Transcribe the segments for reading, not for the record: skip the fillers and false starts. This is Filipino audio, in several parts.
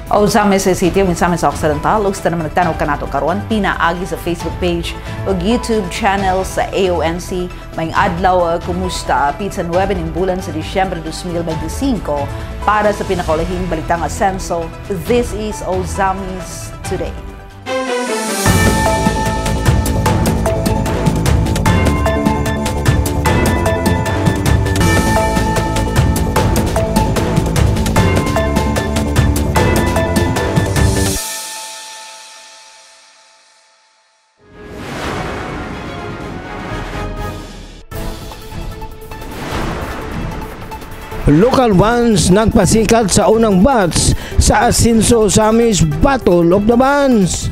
O sa amin sa sitio, minsan sa Occidental, ug sa naman nagtanaw ka nato karon pinaagi sa Facebook page ug YouTube channel sa AONC. Maayong adlaw, kumusta? Pizza 9 ng bulan sa Disyembre 2025 para sa pinakaulahing balitang asenso. This is Ozamis Today. Local ones nagpasikat sa unang batch sa Asenso Ozamis Battle of the Bands.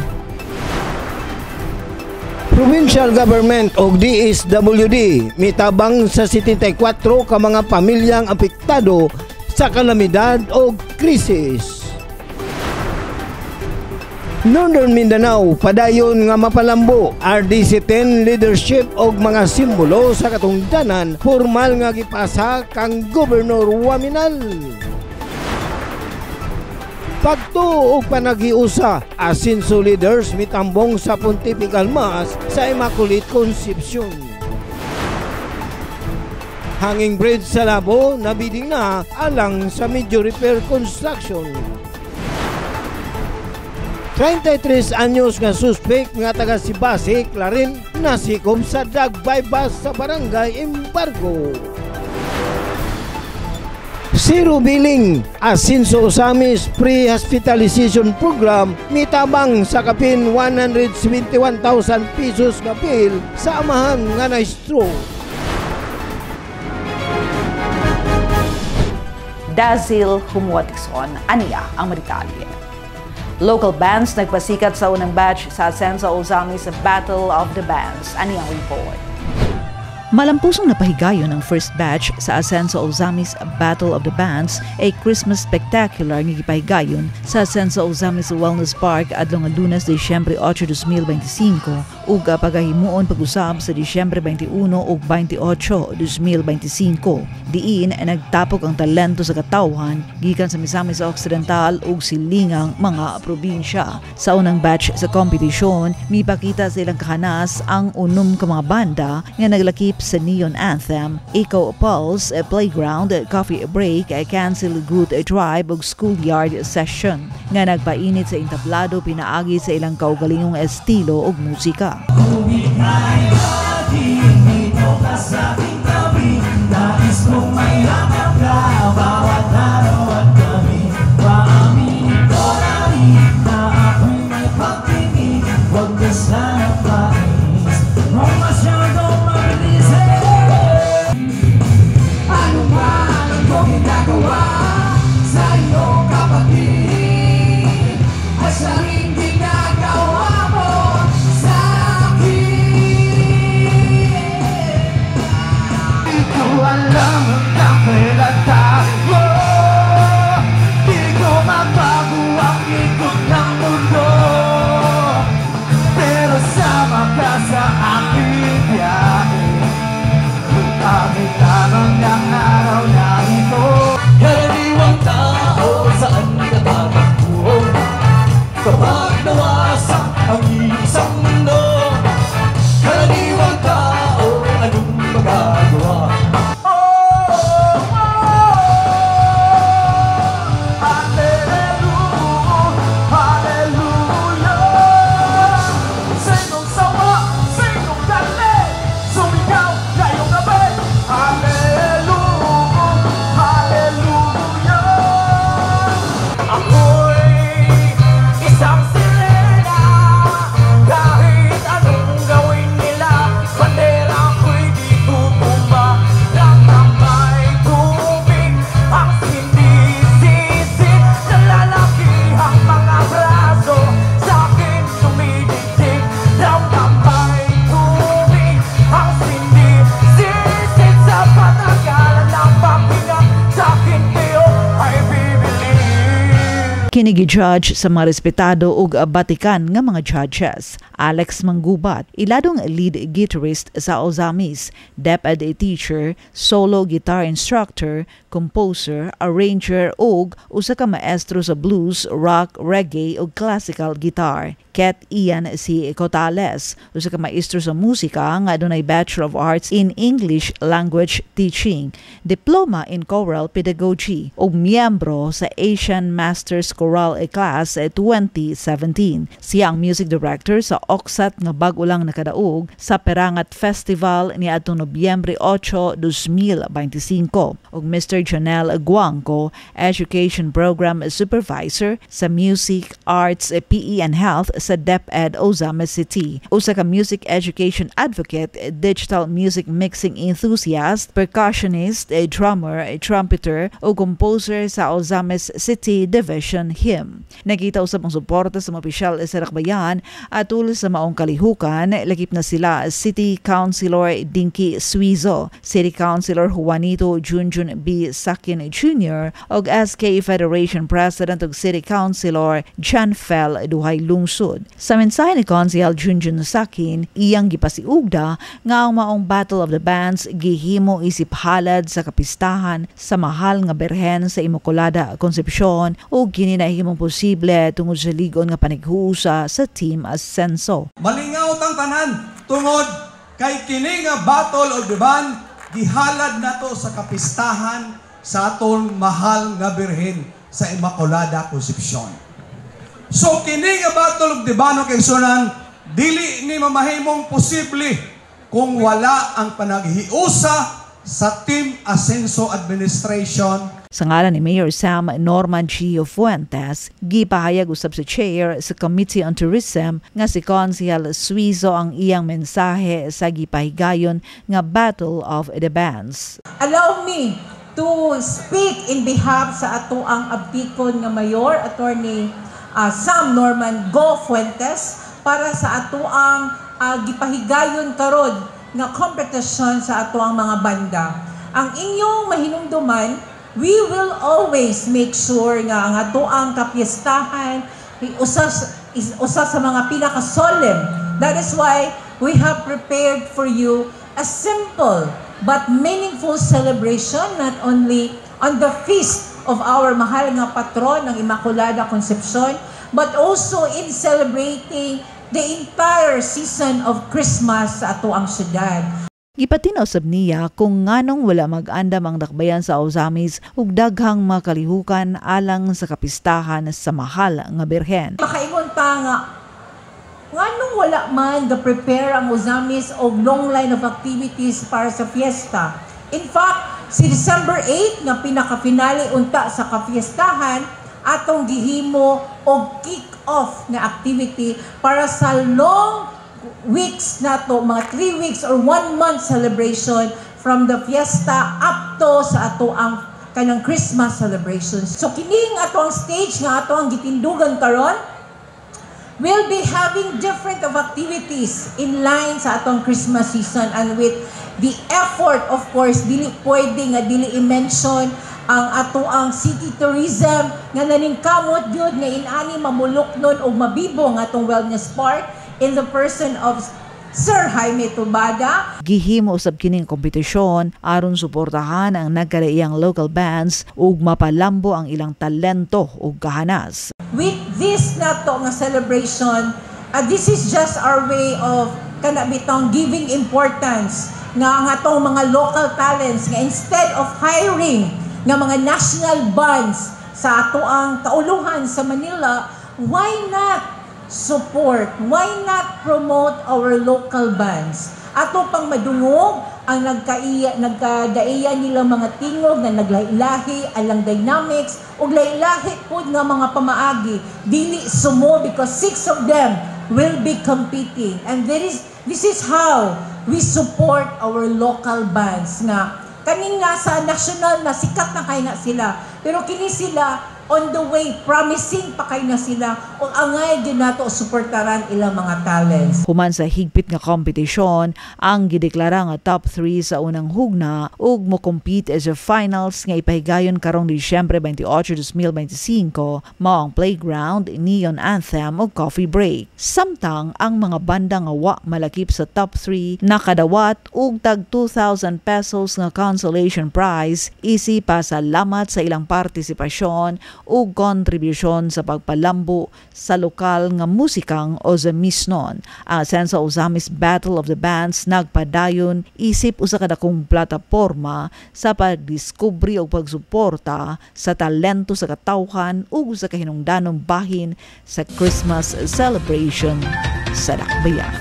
Provincial Government o DSWD mitabang sa 74 ka mga pamilyang apektado sa kalamidad o krisis. Northern Mindanao padayon nga mapalambo RDC-10 leadership og mga simbolo sa katungdanan formal nga gipasa kang Gobernador Waminal. Pagtuo og panagiusa Asenso leaders mitambong sa Pontifical Mass sa Immaculate Conception. Hanging bridge sa Labo nabiding na alang sa major repair construction. 33 anyos nga suspect nga taga Sibasi, Clarin, nasikom sa drug bypass sa barangay Embargo. Zero billing, Asenso Ozamis pre-hospitalization program mitabang sa kapin 171,000 pesos nga bill sa amahan nga na-stroke. Dazil Humuatikson, aniya ang maritalye. Local bands nagpasikat sa unang batch sa Asenso Ozamis Battle of the Bands. Ani ang report. Malampusong napahigayon ang first batch sa Asenso Ozamis Battle of the Bands ay Christmas Spectacular nga gipahigayon sa Asenso Ozamis Wellness Park adlong Lunes, Disyembre 8, 2025 ug pagahimuon pag-usab sa Disyembre 21 ug 28, 2025. Diin nagtapok ang talento sa katawhan gikan sa Misamis Occidental ug silingang mga probinsya. Sa unang batch sa kompetisyon, mipakita sa ilang kahanas ang unom ka mga banda nga naglakip sa Neon Anthem, Eco Pulse, Playground, Coffee Break, Cancel Good Drive ug Schoolyard Session nga nagpainit sa entablado pinaagi sa ilang kaugalingong estilo ug musika. Kini gi-judge sa mga respetado ug batikan nga mga judges. Alex Manggubat, iladong lead guitarist sa Ozamis, DepEd teacher, solo guitar instructor, composer, arranger ug usa ka maestro sa blues, rock, reggae ug classical guitar. Ket Ian C. Cotales, usa ka maestro sa musika nga adunay Bachelor of Arts in English Language Teaching, diploma in choral pedagogy ug miyembro sa Asian Masters Choral Class 2017. Siya ang music director sa Oksat nga bag-o lang nakadaog sa Perangat Festival ni atong Nobyembre 8, 2025. Ug Mr. Janelle Guangco, Education Program Supervisor sa Music, Arts, PE and Health sa DepEd Ozamis City. Usa ka music education advocate, digital music mixing enthusiast, percussionist, drummer, trumpeter o composer sa Ozamis City Division HIM. Nakita usab ang suporta sa mga opisyal sa Dakbayan at tulos sa maong kalihukan, lakip na sila City Councilor Dinky Suizo, City Councilor Juanito Junjun B. Sakin Jr. ug SK Federation President ug City Councilor John Fel Duhay Lungsod. Sa mensahe ni Councilor Junjun Sakin, iyang gipasiugda nga ang maong Battle of the Bands gihimo isip halad sa kapistahan sa mahal nga berhen sa Immaculada Concepcion ug gininahimong posible tungod sa ligon nga panighuusa sa Team Ascenso. Malingaw tang tanan tungod kay kini nga Battle of the Band gihalad nato sa kapistahan sa atong mahal nga berhen sa Immaculada Concepcion. So kini nga Battle of the Band kay sunan dili ni mamahimong posible kung wala ang panaghiusa sa Team Ascenso Administration. Sa ngalan ni Mayor Sam Norman G. Fuentes, gipahayag usab sa chair sa Committee on Tourism nga si Councilor Suizo ang iyang mensahe sa gipahigayon nga Battle of the Bands. Allow me to speak in behalf sa ato ang abtikon nga Mayor, Attorney Sam Norman Go Fuentes, para sa ato ang gipahigayon karon nga competition sa ato ang mga banda. Ang inyong mahinumduman, we will always make sure nga ang ato ang kapistahan usa sa mga pinaka-solemn. That is why we have prepared for you a simple but meaningful celebration, not only on the feast of our mahal nga patron ng Immaculada Concepcion, but also in celebrating the entire season of Christmas sa ato ang syudad. Gipatinaw sab niya kung nganong wala mag-andam ang dakbayan sa Ozamis ug daghang makalihukan alang sa kapistahan sa mahal nga berhen. Makaingon pa nga nganong wala man ga-prepare ang Ozamis og long line of activities para sa fiesta. In fact, si December 8 nga pinaka-finale unta sa kapiestahan atong gihimo og kick-off na activity para sa long weeks nato, mga 3 weeks or 1 month celebration from the fiesta up to sa ato ang kanang Christmas celebrations. So kining ato ang stage nga ato ang gitindugan karon, we'll be having different of activities in line sa atong Christmas season, and with the effort, of course, dili pwede nga dili i-mention ang ato ang city tourism nga naningkamot gyud nga inani mamuloknon og mabibo nga atong wellness park in the person of Sir Jaime Tubada. Gihimo usab kining kompetisyon aron suportahan ang nagkalaiyang local bands ug mapalambo ang ilang talento ug kahanas. With this nato nga celebration, this is just our way of kanabitong giving importance nga ang atong mga local talents nga instead of hiring nga mga national bands sa ato ang kauluhan sa Manila, why not support, why not promote our local bands? Ato pang madungog ang nagkadaiya nila mga tingog na naglahi-lahi alang dynamics ug lahi-lahi pod nga mga pamaagi dili sumo, because 6 of them will be competing, and this is how we support our local bands nga kaning nga sa national na sikat na kay na sila, pero kini sila on the way, promising pa kay na sila o angay din nato suportaran ilang mga talents. Human sa higpit nga kompetisyon, ang gideklara nga top 3 sa unang hugna ug mo compete sa finals nga ipahigayon karong Disyembre 28, 2025 mao ang Playground, Neon Anthem ug Coffee Break. Samtang ang mga banda nga wa malakip sa top 3 nakadawat og tag 2,000 pesos nga consolation prize isi pasalamat sa ilang partisipasyon ug kontribusyon sa pagpalambo sa lokal nga musikang Ozamis-non. Ang Asensa Ozamis Battle of the Bands nagpadayon isip usa ka dakong plataporma sa pagdiskubre ug pagsuporta sa talento sa katawhan ug sa kahinungdanong bahin sa Christmas celebration sa Dakbayan.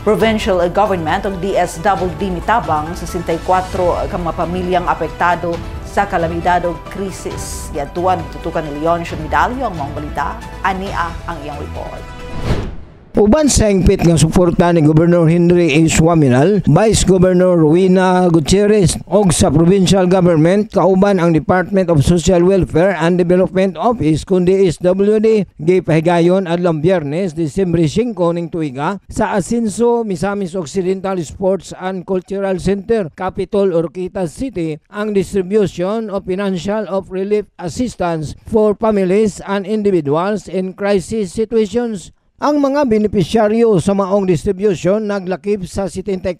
Provincial Government o DSWD mitabang sa 64 ka mga pamilyang apektado sa kalamidad o krisis. Yatuan tutukan ni Leoncio Medallo ang mga balita. Ania ang iyang report. Uban sa hingpit nga suporta ni Governor Henry A. Suaminal, Vice Governor Rowena Gutierrez og sa provincial government kauban ang Department of Social Welfare and Development Office kundi DSWD gipahigayon adlong Biyernes, Disyembre 5 ning tuiga sa Asenso, Misamis Occidental Sports and Cultural Center, Capitol Orquitas City ang distribution of financial of relief assistance for families and individuals in crisis situations. Ang mga benepisyaryo sa maong distribution naglakip sa 74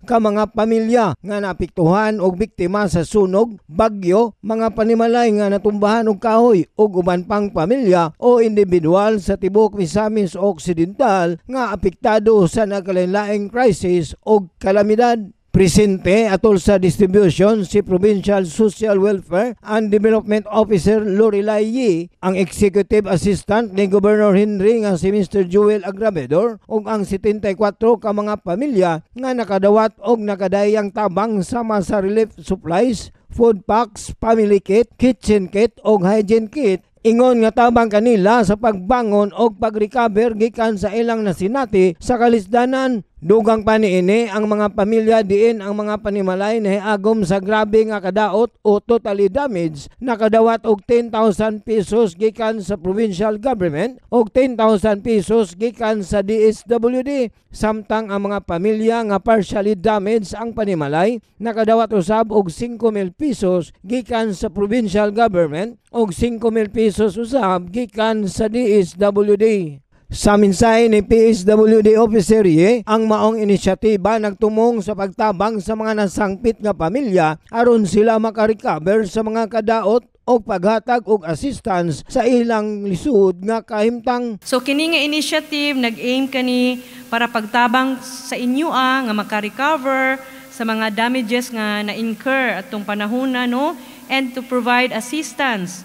ka mga pamilya nga naapektuhan og biktima sa sunog, bagyo, mga panimalay nga natumbahan og kahoy ug uban pang pamilya o individual sa tibuok Misamis Occidental nga apektado sa nagkalain-laing crisis ug kalamidad. Presente atol sa distribution si Provincial Social Welfare and Development Officer Lorelai Yee, ang Executive Assistant ni Governor Henry nga si Mr. Joel Agravador ug ang 74 ka mga pamilya nga nakadawat og nakadayang tabang sama sa relief supplies, food packs, family kit, kitchen kit ug hygiene kit. Ingon nga tabang kanila sa pagbangon og pag-recover gikan sa ilang nasinati sa kalisdanan. Dugang pa niini ang mga pamilya diin ang mga panimalay na hiagom sa grabe nga kadaot o totally damage nakadawat og 10,000 pesos gikan sa provincial government og 10,000 pesos gikan sa DSWD. Samtang ang mga pamilya nga partially damaged ang panimalay nakadawat usab og 5,000 pesos gikan sa provincial government og 5,000 pesos usab gikan sa DSWD. Sa minsay ni PSWD Officer Ye, ang maong inisyatiba nagtumong sa pagtabang sa mga nasangpit nga pamilya aron sila makarecover sa mga kadaot o paghatag og assistance sa ilang lisod nga kahimtang. So kini nga initiative nag-aim kani para pagtabang sa inyo nga makarecover sa mga damages nga na-incur atong panahona, no, and to provide assistance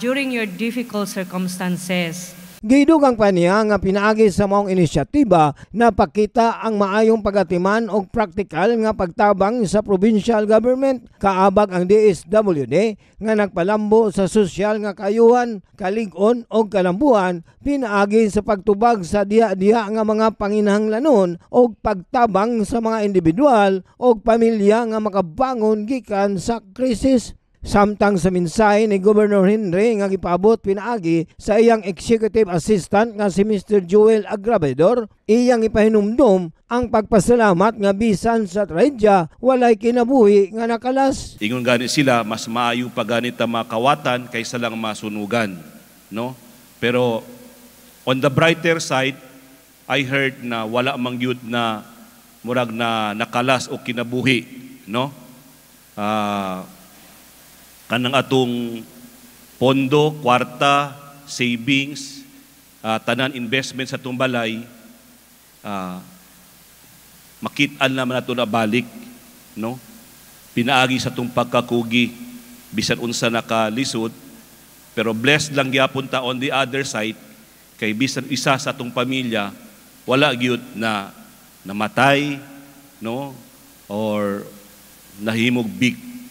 during your difficult circumstances. Gidugang pa niya nga pinaagi sa maong inisyatiba na pakita ang maayong pagatiman o praktikal nga pagtabang sa provincial government. Kaabag ang DSWD nga nagpalambo sa sosyal nga kayuhan, kalig-on o kalambuan, pinaagi sa pagtubag sa diha-diha nga mga panginahanglanon o pagtabang sa mga individual o pamilya nga makabangon gikan sa krisis. Samtang sa minsay ni Governor Henry nga gipaabot pinaagi sa iyang executive assistant nga si Mr. Joel Agravador, iyang ipahinumdum ang pagpasalamat nga bisan sa traedya walay kinabuhi nga nakalas. Ingon gani sila mas maayo pa ganit makawatan kaysa lang masunugan, no? Pero on the brighter side, I heard na wala mang yud na murag na nakalas o kinabuhi, no? Kanang atong pondo, kwarta, savings, tanan investment sa itong balay, makitaan naman nato na balik, no? Pinaagi sa itong pagkakugi, bisan unsa nakalisod, pero blessed lang gyapon ta on the other side, kay bisan isa sa itong pamilya, wala gyud na namatay, no? Or nahimog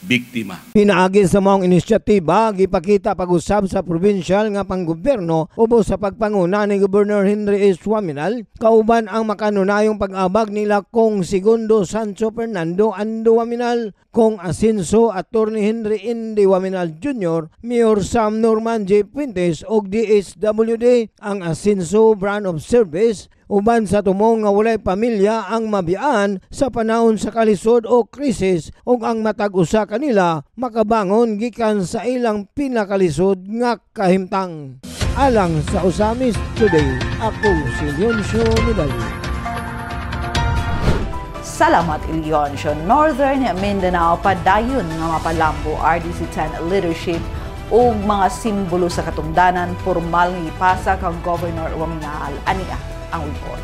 biktima. Pinaagi sa maong inisyatiba, gipakita pag-usab sa provincial nga panggobyerno ubos sa pagpanguna ni Governor Henry A. Suaminal, kauban ang makanunayong pag-abag nila Kong Segundo Sancho Fernando Ando Waminal, Kong Asinso Attorney Henry Indy Waminal Jr., Mayor Sam Norman J. Puentes og DSWD, ang Asinso Brand of Service, uban sa tumong nga walay pamilya ang mabiyaan sa panahon sa kalisod o krisis ug ang matag usa kanila makabangon gikan sa ilang pinakalisod nga kahimtang. Alang sa Usamis Today, ako si Leoncio Medallo. Salamat Leoncio. Northern Mindanao padayon nga mapalambo RDC-10 leadership ug mga simbolo sa katungdanan formal nga ipasa kang Governor Waminal. Ania ang report.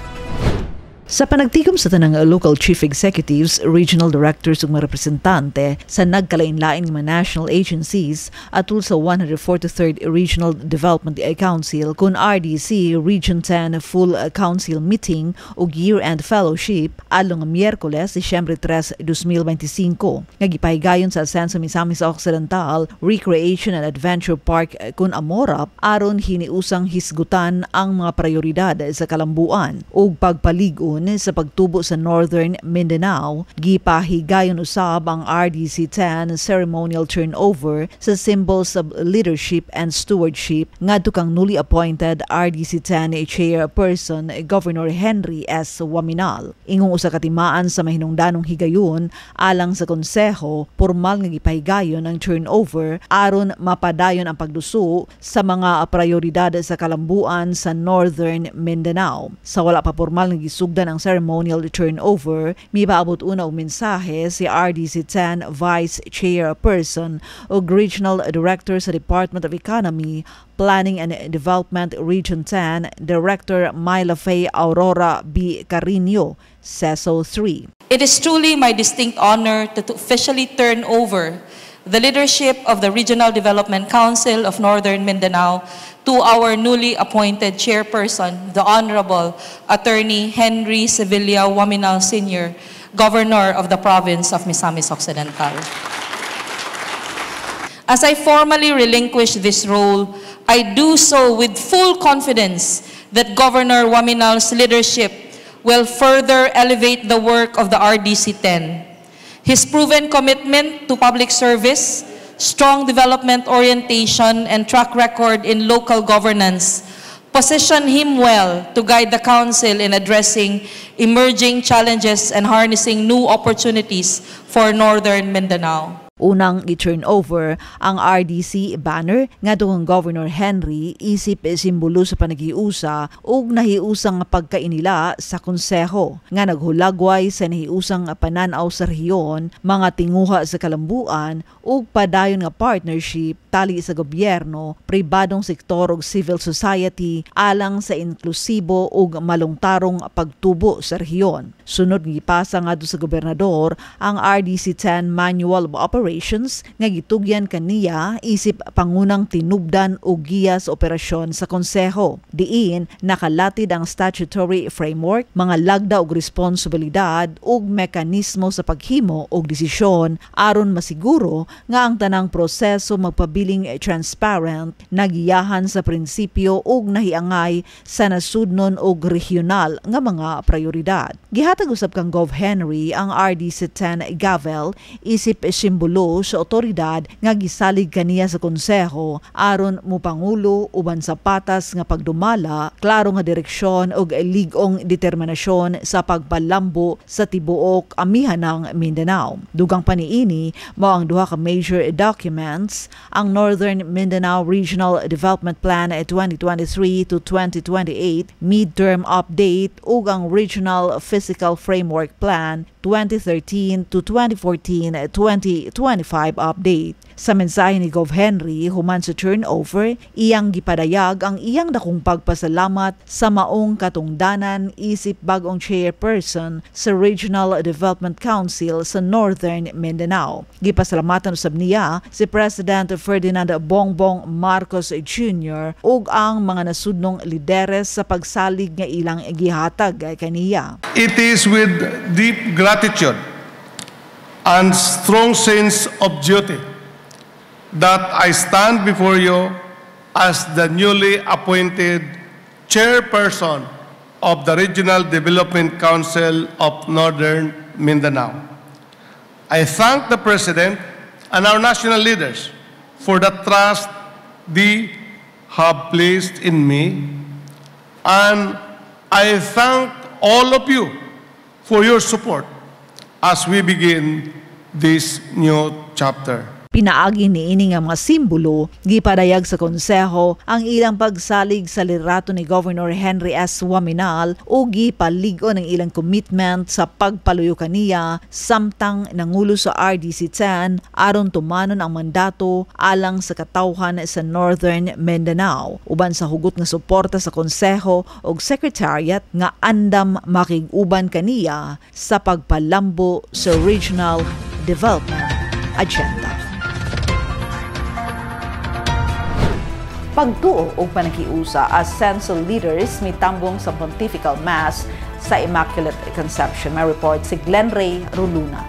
Sa panagtikom sa tanang local chief executives, regional directors ug mga representante sa nagkalain-lain mga national agencies atul sa 143rd Regional Development Council kun RDC Region 10 Full Council Meeting ug Year-End Fellowship along Miyerkules, Disyembre 3, 2025 nga gipahigayon sa Ascenso Misamis Occidental Recreation and Adventure Park kun Amorap aron hiniusang hisgutan ang mga prioridad sa kalambuan ug pagpaligon sa pagtubo sa Northern Mindanao. Gipahigayon usab ang RDC-10 ceremonial turnover sa symbols of leadership and stewardship ngadto kang newly appointed RDC-10 chairperson Governor Henry S. Waminal. Ingong usa ka timaan sa mahinungdanong higayon alang sa konseho, pormal nga gipahigayon ang turnover aron mapadayon ang pagduso sa mga prioridad sa kalambuan sa Northern Mindanao. Sa wala pa pormal nga gisugdan ang ceremonial turnover, mipaabot una og mensahe si RDC-10 Vice Chairperson o Regional Director sa Department of Economy, Planning and Development Region 10, Director Myla Faye Aurora B. Carino, CESO 3. It is truly my distinct honor to officially turn over the leadership of the Regional Development Council of Northern Mindanao to our newly appointed chairperson, the Honorable Attorney Henry Sevilla Waminal Sr., Governor of the Province of Misamis Occidental. As I formally relinquish this role, I do so with full confidence that Governor Waminal's leadership will further elevate the work of the RDC-10. His proven commitment to public service, strong development orientation, and track record in local governance position him well to guide the Council in addressing emerging challenges and harnessing new opportunities for Northern Mindanao. Unang i-turn over ang RDC banner nga kang Governor Henry isip simbolo sa panagiusa ug nahiusang pagkainila sa konseho nga naghulagway sa nahiusang pananaw sa rehiyon, mga tinguha sa kalambuan ug padayon nga partnership tali sa gobyerno, pribadong sektor ug civil society alang sa inklusibo ug malungtarong pagtubo sa rehiyon. Sunod gipasa ngadto sa gobernador ang RDC-10 Manual of Operations nga gitugyan kaniya isip pangunang tinubdan o giya sa operasyon sa konseho. Diin nakalatid ang statutory framework, mga lagda og responsibilidad ug mekanismo sa paghimo og desisyon aron masiguro nga ang tanang proseso magpabiling transparent, nagiyahan sa prinsipyo ug nahiangay sa nasudnon og regional nga mga prioridad. Gihatag usab kang Gov Henry ang RDC-10 gavel isip simbolo sa otoridad nga gisalig kaniya sa konseho aron mopangulo uban sa patas nga pagdumala, klaro nga direksyon ug lig-ong determinasyon sa pagpalambo sa tibuok amihanang Mindanao. Dugang paniini mao ang duha ka major documents, ang Northern Mindanao Regional Development Plan 2023 to 2028 midterm update ug ang Regional Physical Framework Plan 2013 to 2014-2025 update. Sa mensahe ni Gov Henry human sa turnover, iyang gipadayag ang iyang dakong pagpasalamat sa maong katungdanan isip bagong chairperson sa Regional Development Council sa Northern Mindanao. Gipasalamatan usab niya si President Ferdinand Bongbong Marcos Jr. ug ang mga nasudnong lideres sa pagsalig nga ilang gihatag kaniya. It is with deep gratitude and strong sense of duty that I stand before you as the newly appointed chairperson of the Regional Development Council of Northern Mindanao. I thank the President and our national leaders for the trust they have placed in me, and I thank all of you for your support as we begin this new chapter. Pinaagi niini nga mga simbolo gipadayag sa konseho ang ilang pagsalig sa liderato ni Governor Henry S. Waminal o gipaligon ang ilang commitment sa pagpaluyo kaniya samtang nangulo sa RDC-10 aron tumanon ang mandato alang sa katawhan sa Northern Mindanao uban sa hugot nga suporta sa konseho ug secretariat nga andam makig-uban kaniya sa pagpalambo sa regional development agenda. Pagtuo o panakiusa as Ascenso leaders mitambong sa Pontifical Mass sa Immaculate Conception. May report si Glenn Ray Ruluna.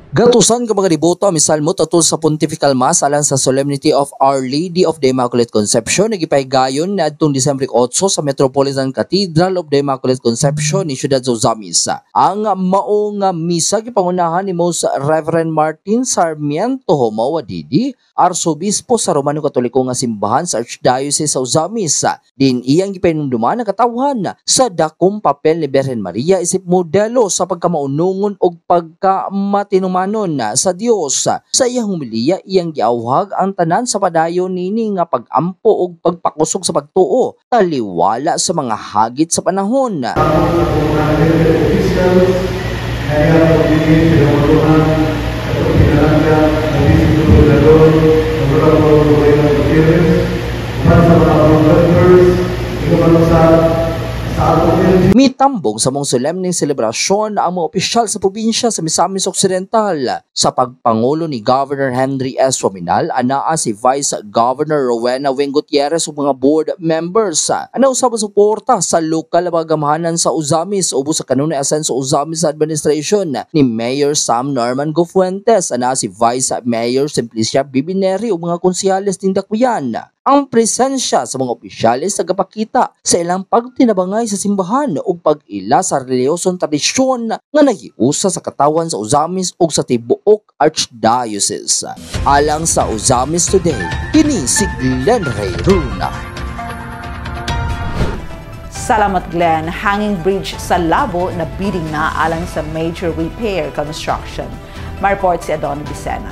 Gatusan ka mga deboto misalmo atul sa Pontifical Mass alang sa Solemnity of Our Lady of the Immaculate Conception nagipahigayon na adtong Disyembre 8 sa Metropolitan Cathedral of the Immaculate Conception ni Ciudad Ozamis. Ang maong misa gipangunahan ni Most Reverend Martin Sarmiento Homawadidi, Arsobispo sa Romano Katoliko nga simbahan sa Archdiocese sa Ozamis. Din iyang gipahinumduman ang katawhan sa dakong papel ni Birhen Maria isip modelo sa pagkamaunungon og pagkamatinumanon sa Dios. Sa iyang humiliya iyang giawhag ang tanan sa padayon nini nga pagampo og pagpakusog sa pagtuo taliwala sa mga hagit sa panahon. Mitambong sa mong solemneng selebrasyon ang mga opisyal sa probinsya sa Misamis Occidental. Sa pagpangulo ni Governor Henry S. Waminal, anaa si Vice Governor Rowena Wing Gutierrez ug mga board members. Ana usab suporta sa lokal na pagamahanan sa Ozamis ubos sa kanunay Ascenso Ozamis Administration ni Mayor Sam Norman Gofuentes, anaa si Vice Mayor Simplicia Bibineri ug mga konsyales din Dakbayan. Ang presensya sa mga opisyalis nagapakita sa ilang pagtinabangay sa simbahan o pag-ila sa reliyosong tradisyon nga nagiusa sa katawan sa Ozamis o sa tibuok Archdiocese. Alang sa Ozamis Today, kini si Glenn Ray Runa. Salamat Glenn. Hanging bridge sa Labo na bidding na alang sa major repair construction. May report si Adon Vicena.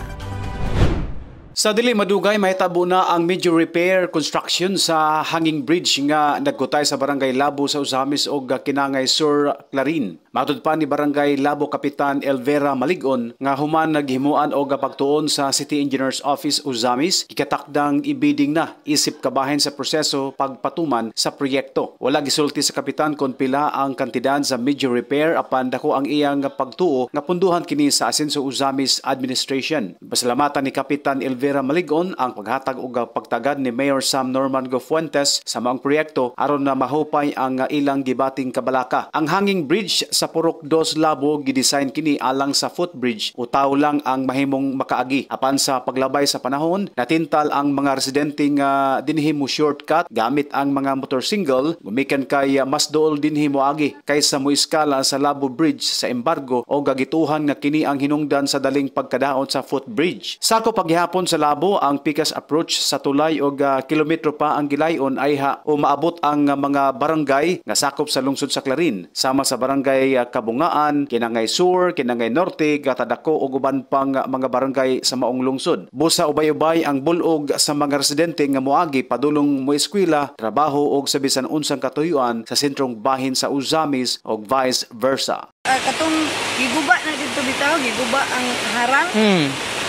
Sa dili madugay mahitabo na ang major repair construction sa hanging bridge nga nagkutay sa Barangay Labo sa Ozamis ug Kinangay Sur Clarin. Matud pa ni Barangay Labo Kapitan Elvera Maligon nga human naghimuan og pagtuon sa City Engineers Office Ozamis gikatakdang ibidding na isip kabahin sa proseso pagpatuman sa proyekto. Wala gisulti sa kapitan kon pila ang kantidad sa major repair apan dako ang iyang pagtuo nga punduhan kini sa Ascenso Ozamis Administration. Pasalamatan ni Kapitan Elvera Maligon ang paghatag og pagtagad ni Mayor Sam Norman Gofuentes sa maong proyekto aron na mahupay ang ilang gibating kabalaka. Ang hanging bridge sa Purok 2 Labo gidesign kini alang sa footbridge utaw lang ang mahimong makaagi. Apan sa paglabay sa panahon natintal ang mga residente nga dinhi mo shortcut gamit ang mga motorsingle gumikan kay mas dool dinhi mo agi kaysa mo iskala sa Labo Bridge sa embargo o gagituhan nga kini ang hinungdan sa daling pagkadaot sa footbridge. Sako paghihapon sa Labo ang pikas approach sa tulay og kilometro pa ang gilayon ay o maabot ang mga barangay nga sakop sa lungsod sa Clarin sama sa barangay Kabungaan, Kinangay Sur, Kinangay Norte, Gatadako ug uban pang mga barangay sa maong lungsod. Busa ubay-ubay ang bulog sa mga residente nga moagi padulong mo eskwela, trabaho ug sa bisan unsang katuyuan sa sentrong bahin sa Ozamis ug vice versa. Katong giguba na dito bitaw, giguba ang harang.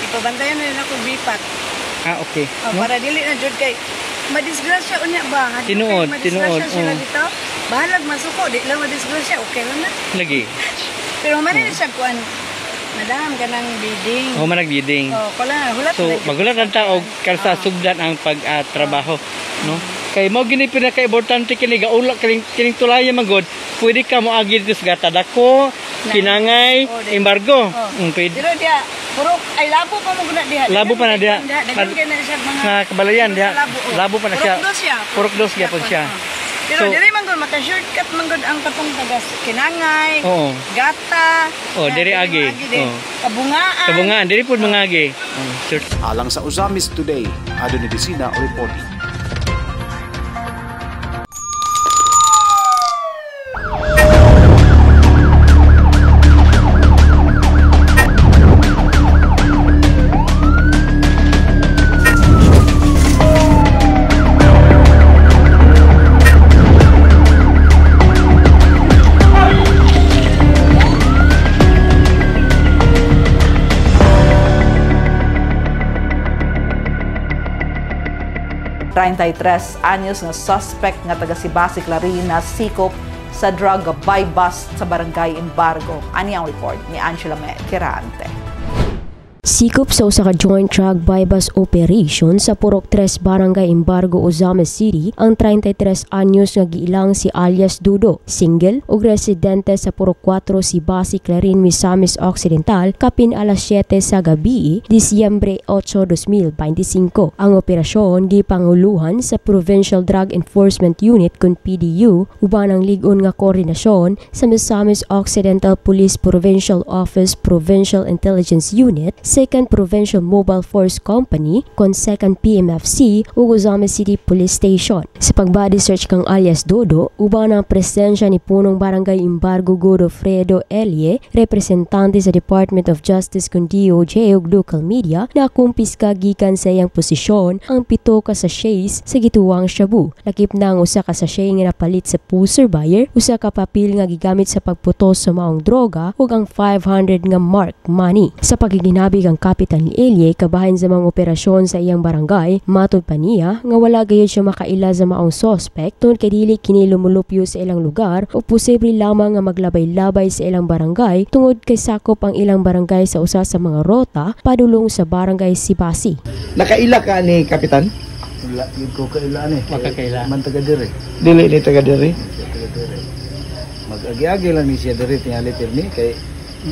Ipabantayan na rin ako bipat. Okay. Para dili na jud kay madisgrasya unya ba? Tinuod. Sila dito. Bahalag masuko, di lang madisgrasya, okay lang na. Lagi. Pero manila siya kuan. Madam ka ng bidding. Manag-bidding. Hulat. So, magulat ang tao karsa sugdan ang pagtrabaho, no? Kay mo gini pinaka-importante kini gaulak kining tulayan magod. Pwede ka mo agi dito sa Gatadako, Kinangay, embargo. Pwede. Pero dia purok ay labo pa mo guna diha. Labo pa na diha. Dagan kay na siya mga Nga kabalayan diha. Labo pa na siya. Purok dos siya po siya. Pero diri man gud maka-shortcut man gud ang katong tagas Kinangay, Gata. Diri agi. Kabungaan. Kabungaan diri pud mangagi. Alang sa Uzamis Today, Ado Medicina reporting. anyos nga suspect nga taga Sibasi Clarin na sikop sa drug buy-bust sa barangay Embargo. Ani ang report ni Angela Quirante. Sikop sa usa ka joint drug buy-bust operation sa Purok 3 Barangay Embargo, Ozames City ang 33 anyos nga giilang si alias Dudo, single ug residente sa Purok 4 Sibasi Clarin, Misamis Occidental kapin alas 7 sa gabi, Disyembre 8, 2025. Ang operasyon gipanguluhan sa Provincial Drug Enforcement Unit kun PDU uban ang lig-on nga koordinasyon sa Misamis Occidental Police Provincial Office Provincial Intelligence Unit, 2nd Provincial Mobile Force Company, kon 2nd PMFC ug Ozames City Police Station. Sa pagbody search kang alias Dodo, uban ang presensya ni punong Barangay Embargo Godofredo Elie, representante sa Department of Justice kun DOJ ug local media, na kumpiska gikan sa iyang posisyon ang 7 ka sachets sa gituwang shabu. Lakip na ang usa ka sachet nga napalit sa pusher buyer, usa ka papel nga gigamit sa pagputos sa maong droga ug ang 500 nga mark money. Sa pagiginabi ang kapitan ni Elie kabahin sa mga operasyon sa iyang barangay, matod pa niya nga wala gayud siya makaila sa maong suspect tungod kay dili kini lumulupyo sa ilang lugar o posible lamang nga maglabay-labay sa ilang barangay tungod kay sakop ang ilang barangay sa usa sa mga rota padulong sa Barangay Sibasi. Nakaila ka ni kapitan? Wala ko kaila ni. Makakaila. Man taga diri. Dili ni taga diri. Mag-agi-agi lang ni siya diri tingali pirmi kay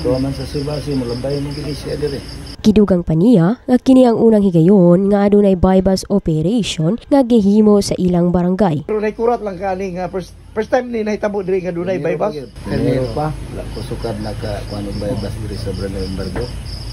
tuwaman sa Sibasi mulambay mo gid siya diri. Kidugang pa niya nga kini ang unang higayon nga adunay buy-bust operation nga gihimo sa ilang barangay. Pero naikurat lang kani nga first time ni nahitabo diri nga dunay buy-bust. Kanino pa? Wala ko sukad na ka kuno buy-bust diri sa Barangay Embargo.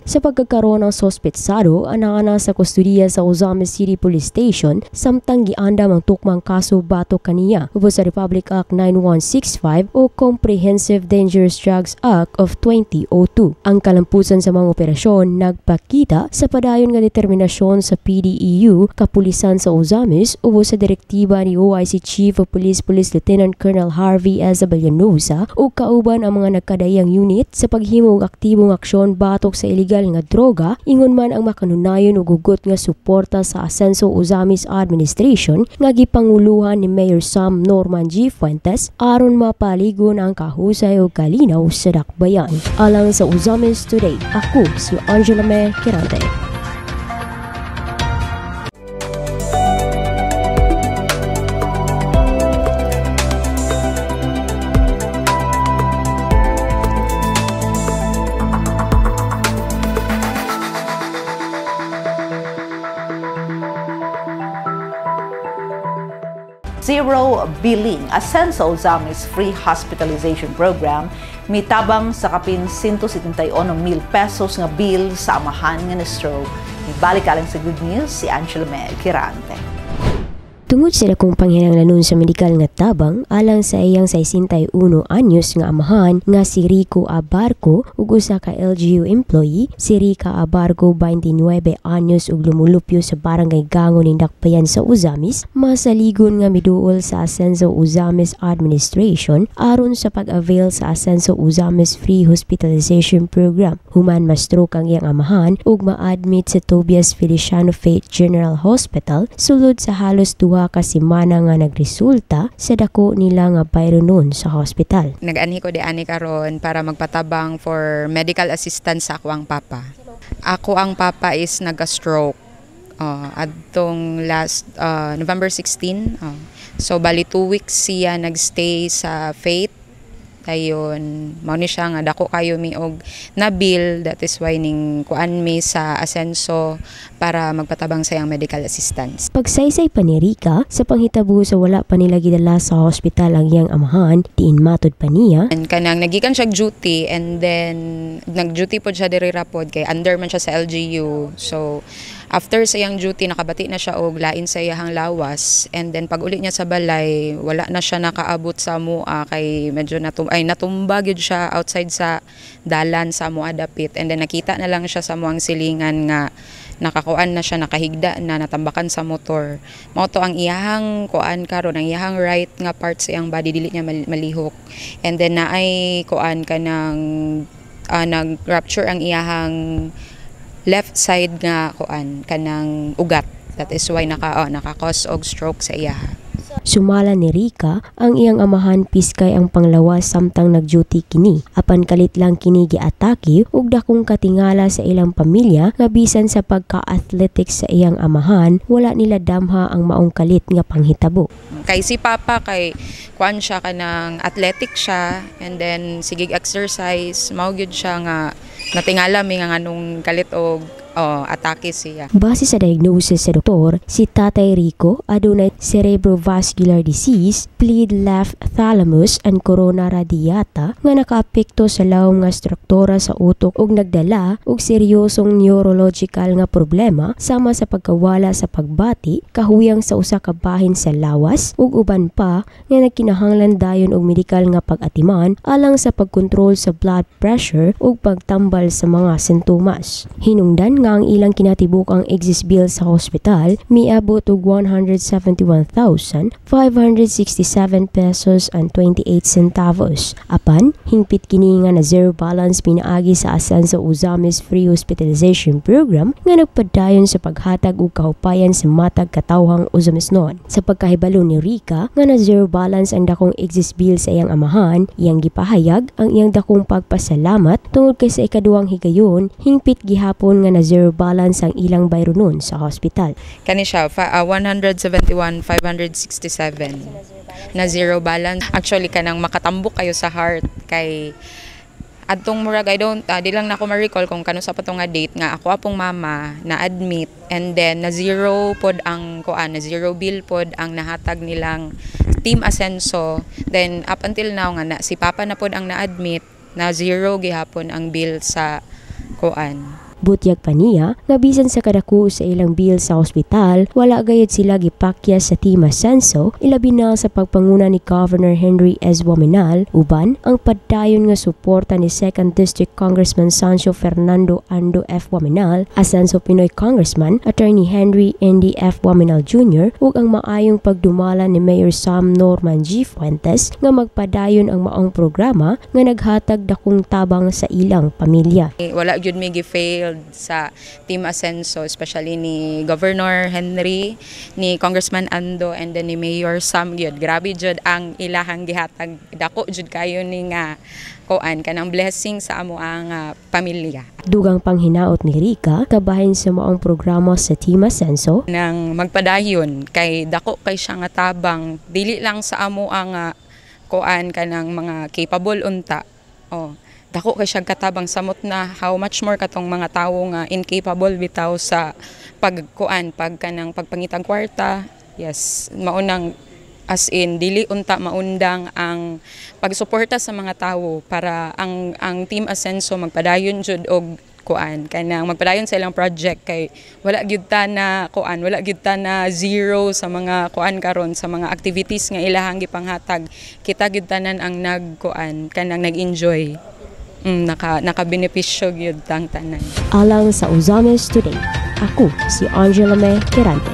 Sa pagkakaroon ng sospetsado, anaa sa kustudiya sa Ozames City Police Station, samtang giandam ang tukmang kaso batok kaniya ubos sa Republic Act 9165 o Comprehensive Dangerous Drugs Act of 2002. Ang kalampusan sa mga operasyon nagpakita sa padayon nga determinasyon sa PDEU, kapulisan sa Ozames ubos sa direktiba ni OIC Chief of Police Lieutenant Colonel Harvey S. Abellanosa o kauban ang mga nagkadayang unit sa paghimo og aktibong aksyon batok sa illegal nga droga, ingon man ang makanunayon ug hugot nga suporta sa Asenso Ozames Administration nga gipanguluhan ni Mayor Sam Norman G. Fuentes aron mapaligon ang kahusay ug kalinaw sa dakbayan. Alang sa Uzamis Today, ako si Angela Quirante. Zero billing Asenso Ozames Free Hospitalization Program mitabang sa kapin 171,000 pesos nga bill sa amahan nga na-stroke. Ibalik alang sa good news si Angela Quirante. Tungod sa dakong panginahanglanon sa medikal nga tabang alang sa iyang 61 anyos nga amahan nga si Rico Abarco ug usa ka LGU employee, si Rica Abarco 29 anyos ug lumulupyo sa Barangay Gangon ning Dakbayan sa Ozames, masaligon nga miduol sa Asenso Ozames Administration aron sa pag-avail sa Asenso Ozames Free Hospitalization Program. Human ma-stroke ang iyang amahan ug ma-admit sa Tobias Feliciano Faith General Hospital sulod sa halos 2 ka semana nga nagresulta sa dako nila nga bayronon sa hospital. Nag-anhi ko di ani karon para magpatabang for medical assistance sa ako ang papa. Ako ang papa is nag-stroke adtong last November 16. So bali 2 weeks siya nagstay sa Faith Dayon mao ni siya nga dako kayo mi og na bill, that is why ning kuan mi sa Asenso para magpatabang sa iyang medical assistance. Pagsaysay pa ni Rica sa panghitabo sa wala pa nila gidala sa hospital ang iyang amahan, diin matod pa niya. Kanang nagikan siya duty and then nag-duty po siya diri rapod kay under man siya sa LGU. So after sa iyang duty nakabati na siya og lain sa iyang lawas, and then pag uli niya sa balay wala na siya nakaabot sa mua kay medyo natumba gyud siya outside sa dalan sa mua dapit, and then nakita na lang siya sa muang silingan nga nakakuan na siya, nakahigda na, natambakan sa motor. Mao to ang iyahang kuan karon, ang iyahang right nga part sa iyang body dili niya malihok, and then naay kuan kanang nag-rupture ang iyahang left side nga kuan kanang ugat, that is why naka-cause og stroke sa iyaha. Sumala ni Rica ang iyang amahan piskay ang panglawas samtang nag-duty kini. Apan kalit lang kini giatake ug dakong katingala sa ilang pamilya nga bisan sa pagka-athletics sa iyang amahan wala nila damha ang maong kalit nga panghitabo. Kay si Papa kay kuan siya kanang athletic siya, and then sigig exercise, mao gyud siya nga natingala mi nga nganong kalit og atake siya. Base sa diagnosis sa doktor, si Tatay Rico adunay cerebrovascular disease, split left thalamus and corona radiata nga nakaapekto sa lawom nga struktura sa utok ug nagdala og seryosong neurological nga problema sama sa pagkawala sa pagbati, kahuyang sa usa ka bahin sa lawas ug uban pa nga nagkinahanglan dayon og medikal nga pag-atiman alang sa pagkontrol sa blood pressure ug pagtambal sa mga sintomas. Hinungdan nga ang ilang kinatibukang exist bill sa hospital miabot og 171,567 pesos and 28 centavos. Apan hingpit kini nga na zero balance pinaagi sa Asenso Ozamis Free Hospitalization Program nga nagpadayon sa paghatag og kahupayan sa matag katawhang Ozamisnon. Sa pagkahibalo ni Rica nga na zero balance ang dakong exist bill sa iyang amahan, iyang gipahayag ang iyang dakong pagpasalamat tungod kay sa ikaduhang higayon hingpit gihapon nga na zero balance ang ilang bayronon sa hospital. Kani siya 171,567 na zero balance. Actually kanang makatambok kayo sa heart kay adtong murag di lang na ako ma-recall kung kano sa patong nga date nga ako apong mama na admit, and then na zero pod ang kuan, na zero bill pod ang nahatag nilang Team Asenso. Then up until now nga si Papa na pod ang na-admit, na zero gihapon ang bill sa kuan. Butyag pa niya nga bisan sa kadako sa ilang bill sa hospital, wala gayud sila gipakya sa Team Asenso, ilabi na sa pagpanguna ni Governor Henry S. Waminal, uban ang padayon nga suporta ni 2nd District Congressman Sancho Fernando Ando F. Waminal, Asenso Pinoy Congressman Attorney Henry Andy F. Waminal Jr. ug ang maayong pagdumala ni Mayor Sam Norman G. Fuentes nga magpadayon ang maong programa nga naghatag dakong tabang sa ilang pamilya. Wala gyud mi gi-fail sa Team Asenso, especially ni Governor Henry, ni Congressman Ando, and then ni Mayor Sam gyud. Grabe jud ang ilahang gihatag, dako jud kayo ni nga kuan kanang blessing sa amo ang pamilya. Dugang panghinaot ni Rica kabahin sa maong programa sa Team Asenso nang magpadayon kay dako kay siya nga tabang, dili lang sa amo ang kuan kanang mga capable unta. Dako kay siya katabang samot na how much more katong mga tawo nga incapable bitaw sa pagkuan kanang pagpangitag kwarta. Yes, maunang as in dili unta maundang ang pagsuporta sa mga tawo para ang Team Asenso magpadayon jud og kuan kanang magpadayon sa ilang project kay wala gyud ta na kuan, wala gyud ta na zero sa mga kuan karon sa mga activities nga ilahang gipanghatag. Kita gyud tanan ang nagkuan kanang nag-enjoy. Naka-benepisyo gyud tang tanan. Alang sa Ozamis Today, ako si Angela May Quirante.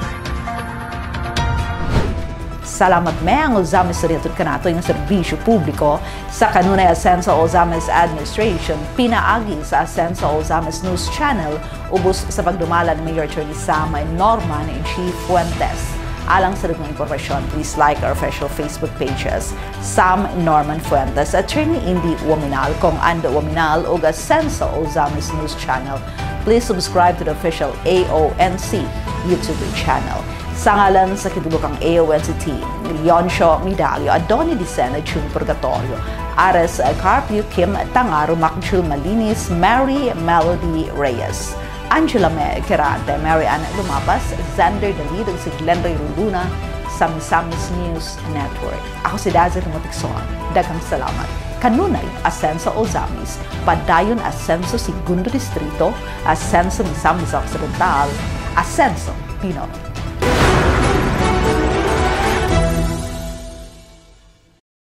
Salamat me ang Ozamis Today at kanato yung serbisyo publiko sa kanunay Asenso Ozamis Administration pinaagi sa Asenso Ozamis News Channel ubos sa pagdumala ni Mayor Attorney Sam Norman and Chief Fuentes. Alang sa mga impormasyon, please like our official Facebook pages, Sam Norman Fuentes, Attorney Indy Waminal, Kong Ando Waminal, ug Asenso Ozamis News Channel. Please subscribe to the official AONC YouTube channel. Sa ngalan sa kitulukang AONC team, Leoncio Medalio, Adoni Dicena, June Purgatorio, Ares Carpio, Kim Tangaro, Macjul Malinis, Mary Melody Reyes, Angela Kerate, Mary Ann Lumapas, Xander Dalid, ug si Glenroy Ruluna sa Misamis News Network. Ako si Dazzle Motikson. Daghang salamat. Kanunay, Asenso Ozamis, padayon Asenso Segundo Distrito, Asenso Misamis Occidental, Asenso Pinoy.